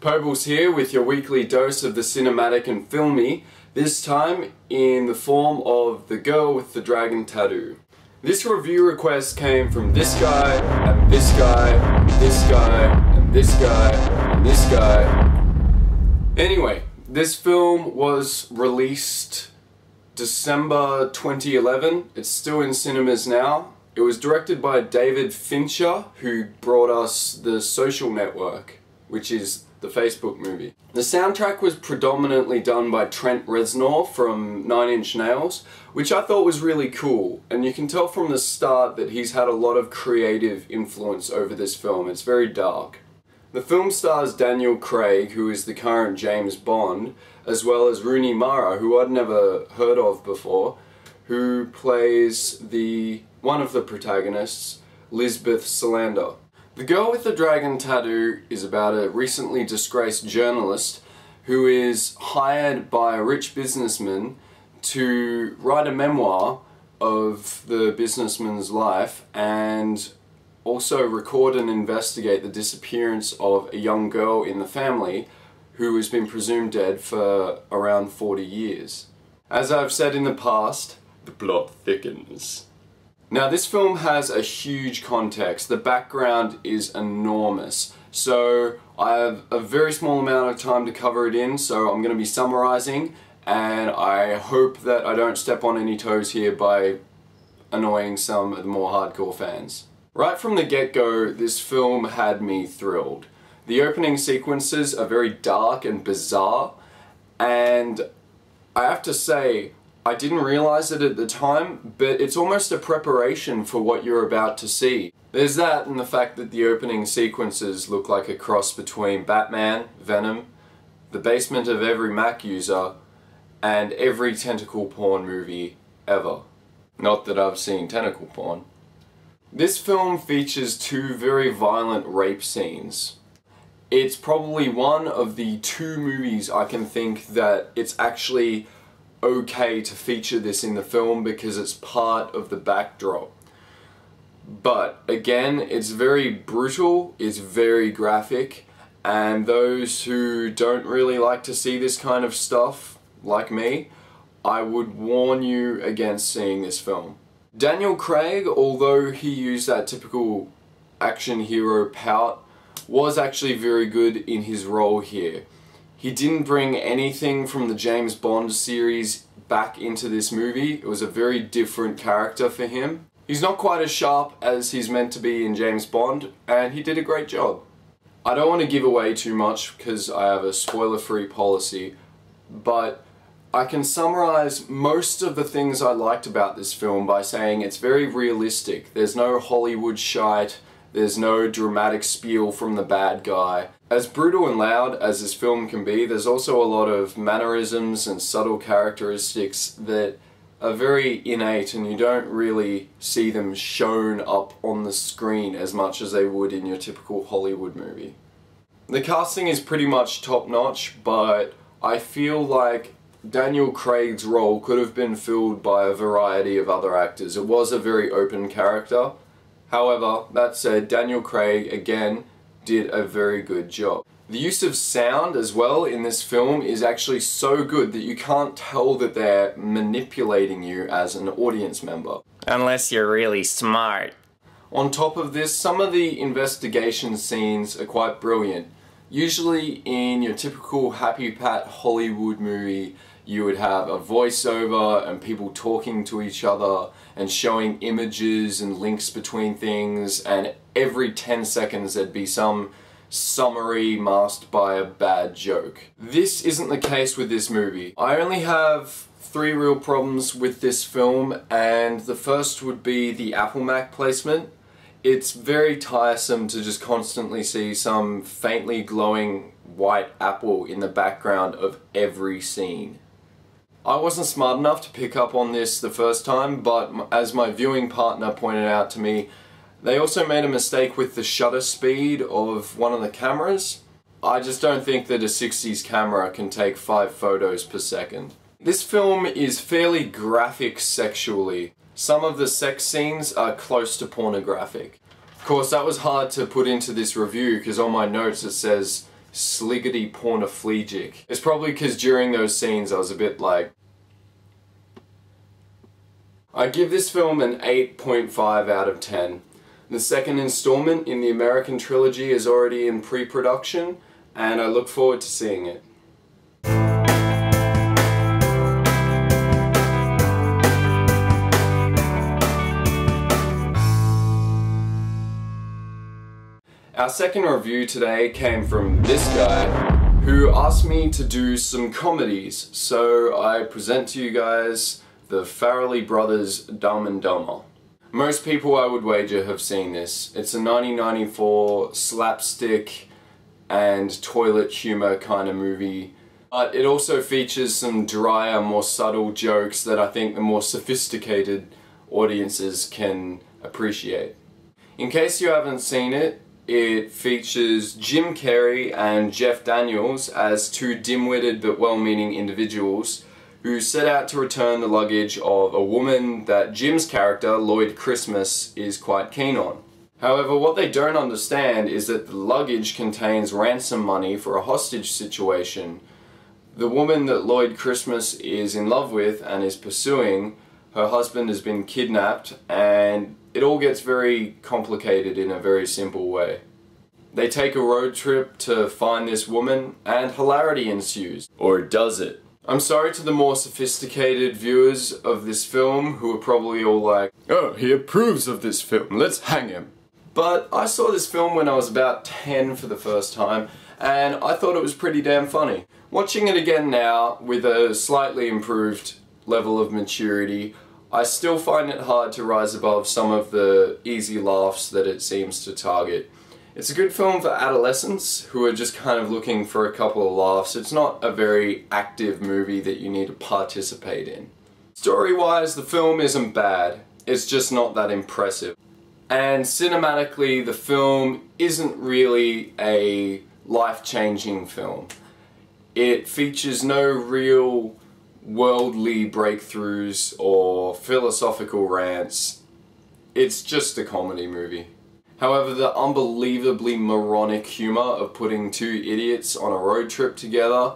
Pobles here with your weekly dose of the cinematic and filmy, this time in the form of The Girl with the Dragon Tattoo. This review request came from this guy, and this guy, and this guy, and this guy, and this guy. Anyway, this film was released December 2011. It's still in cinemas now. It was directed by David Fincher, who brought us The Social Network, which is the Facebook movie. The soundtrack was predominantly done by Trent Reznor from Nine Inch Nails, which I thought was really cool, and you can tell from the start that he's had a lot of creative influence over this film. It's very dark. The film stars Daniel Craig, who is the current James Bond, as well as Rooney Mara, who I'd never heard of before, who plays one of the protagonists, Lisbeth Salander. The Girl with the Dragon Tattoo is about a recently disgraced journalist who is hired by a rich businessman to write a memoir of the businessman's life and also record and investigate the disappearance of a young girl in the family who has been presumed dead for around 40 years. As I've said in the past, the plot thickens. Now, this film has a huge context. The background is enormous. So I have a very small amount of time to cover it in, so I'm going to be summarizing, and I hope that I don't step on any toes here by annoying some of the more hardcore fans. Right from the get-go, this film had me thrilled. The opening sequences are very dark and bizarre, and I have to say, I didn't realize it at the time, but it's almost a preparation for what you're about to see. There's that and the fact that the opening sequences look like a cross between Batman, Venom, The Basement of Every Mac User, and every tentacle porn movie ever. Not that I've seen tentacle porn. This film features two very violent rape scenes. It's probably one of the two movies I can think that it's actually okay to feature this in the film because it's part of the backdrop. But again, it's very brutal, it's very graphic, and those who don't really like to see this kind of stuff, like me, I would warn you against seeing this film. Daniel Craig, although he used that typical action hero pout, was actually very good in his role here. He didn't bring anything from the James Bond series back into this movie. It was a very different character for him. He's not quite as sharp as he's meant to be in James Bond, and he did a great job. I don't want to give away too much because I have a spoiler-free policy, but I can summarize most of the things I liked about this film by saying it's very realistic. There's no Hollywood shite, there's no dramatic spiel from the bad guy. As brutal and loud as this film can be, there's also a lot of mannerisms and subtle characteristics that are very innate, and you don't really see them shown up on the screen as much as they would in your typical Hollywood movie. The casting is pretty much top-notch, but I feel like Daniel Craig's role could have been filled by a variety of other actors. It was a very open character. However, that said, Daniel Craig, again, did a very good job. The use of sound as well in this film is actually so good that you can't tell that they're manipulating you as an audience member. Unless you're really smart. On top of this, some of the investigation scenes are quite brilliant. Usually in your typical Happy Pat Hollywood movie, you would have a voiceover and people talking to each other and showing images and links between things, and every 10 seconds there'd be some summary masked by a bad joke. This isn't the case with this movie. I only have 3 real problems with this film, and the first would be the Apple Mac placement. It's very tiresome to just constantly see some faintly glowing white apple in the background of every scene. I wasn't smart enough to pick up on this the first time, but as my viewing partner pointed out to me, they also made a mistake with the shutter speed of one of the cameras. I just don't think that a 60s camera can take 5 photos per second. This film is fairly graphic sexually. Some of the sex scenes are close to pornographic. Of course, that was hard to put into this review because on my notes it says sliggity pornoplegic. It's probably because during those scenes I was a bit like... I give this film an 8.5 out of 10. The second installment in the American trilogy is already in pre-production, and I look forward to seeing it. Our second review today came from this guy, who asked me to do some comedies, so I present to you guys the Farrelly Brothers' Dumb and Dumber. Most people, I would wager, have seen this. It's a 1994 slapstick and toilet humor kind of movie, but it also features some drier, more subtle jokes that I think the more sophisticated audiences can appreciate. In case you haven't seen it, it features Jim Carrey and Jeff Daniels as two dim-witted but well-meaning individuals who set out to return the luggage of a woman that Jim's character, Lloyd Christmas, is quite keen on. However, what they don't understand is that the luggage contains ransom money for a hostage situation. The woman that Lloyd Christmas is in love with and is pursuing, her husband has been kidnapped, and it all gets very complicated in a very simple way. They take a road trip to find this woman, and hilarity ensues. Or does it? I'm sorry to the more sophisticated viewers of this film who are probably all like, "Oh, he approves of this film, let's hang him." But I saw this film when I was about 10 for the first time, and I thought it was pretty damn funny. Watching it again now, with a slightly improved level of maturity, I still find it hard to rise above some of the easy laughs that it seems to target. It's a good film for adolescents who are just kind of looking for a couple of laughs. It's not a very active movie that you need to participate in. Story-wise, the film isn't bad. It's just not that impressive. And cinematically, the film isn't really a life-changing film. It features no real worldly breakthroughs or philosophical rants. It's just a comedy movie. However, the unbelievably moronic humor of putting two idiots on a road trip together,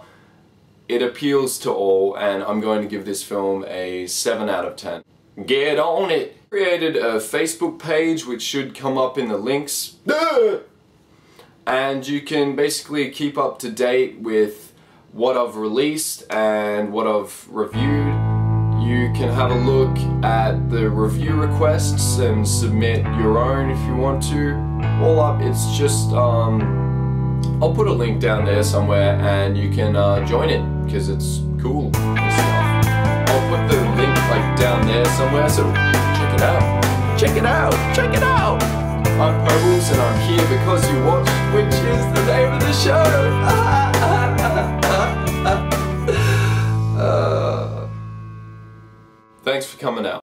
it appeals to all, and I'm going to give this film a 7 out of 10. Get on it! Created a Facebook page which should come up in the links. And you can basically keep up to date with what I've released and what I've reviewed. You can have a look at the review requests and submit your own if you want to. All up, it's just, I'll put a link down there somewhere and you can join it, because it's cool and stuff. I'll put the link like down there somewhere, so check it out. Check it out! Check it out! I'm Pebbles and I'm here because you watched, which is the name of the show! Thanks for coming out.